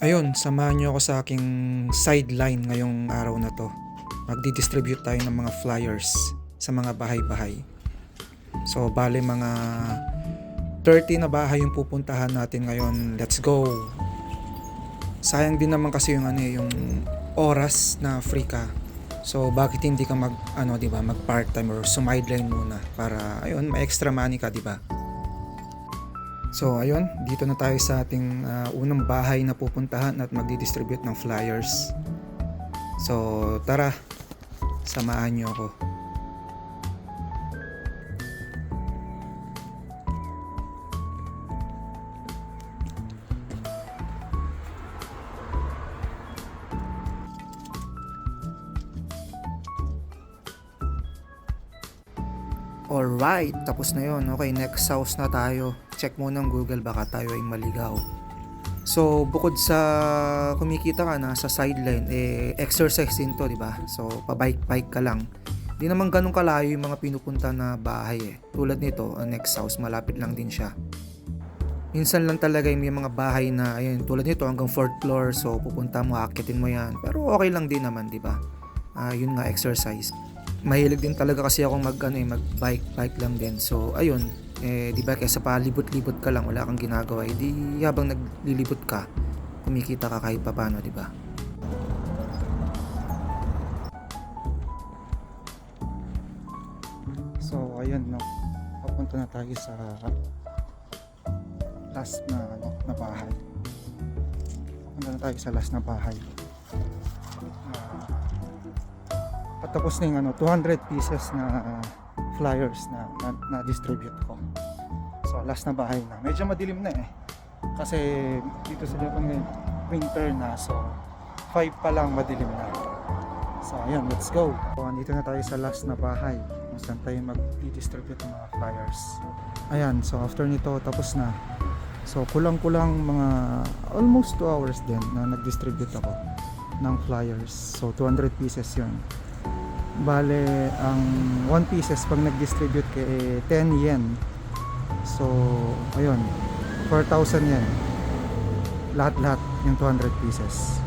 Ayun, samahan niyo ako sa aking sideline ngayong araw na 'to. Magdi-distribute tayo ng mga flyers sa mga bahay-bahay. So, bale mga 30 na bahay yung pupuntahan natin ngayon. Let's go! Sayang din naman kasi yung yung oras na free ka. So, bakit hindi ka di ba, mag part-time or sumideline muna para ayun, may extra money ka, di ba? So ayun, dito na tayo sa ating unang bahay na pupuntahan at magdi-distribute ng flyers. So tara, samahan niyo ako. Alright, tapos na yon. Okay, next house na tayo. Check muna ng Google baka tayo ay maligaw. So, bukod sa kumikita ka na sa sideline, exercise din to, di ba? So, pa-bike-bike ka lang. Di naman ganun kalayo yung mga pinupunta na bahay eh. Tulad nito, next house, malapit lang din siya. Minsan lang talaga yung may mga bahay na, ayun, tulad nito hanggang 4th floor, so pupunta mo, akitin mo yan. Pero okay lang din naman, di ba? Yun nga, exercise. Mahilig din talaga kasi akong mag-bike lang din. So, ayun, di ba kaysa pa libot-libot ka lang, wala kang ginagawa, di habang naglilibot ka, kumikita ka kahit papaano, di ba? So, ayun, no. Papunta na tayo sa last na bahay. Papunta na tayo sa last na bahay. Patapos na yung 200 pieces na flyers na distribute ko. So last na bahay na. Medyo madilim na eh. Kasi dito sa Japan ngayon winter na, so 5 pa lang madilim na. So ayan, let's go. So andito na tayo sa last na bahay kung saan tayo mag-distribute ng mga flyers. Ayan, so after nito tapos na. So kulang-kulang mga almost 2 hours din na nag-distribute ako ng flyers. So 200 pieces yun. Bale, ang 1 pieces pag nag-distribute kay 10 yen. So, ayun, 4,000 yen. Lahat-lahat yung 200 pieces.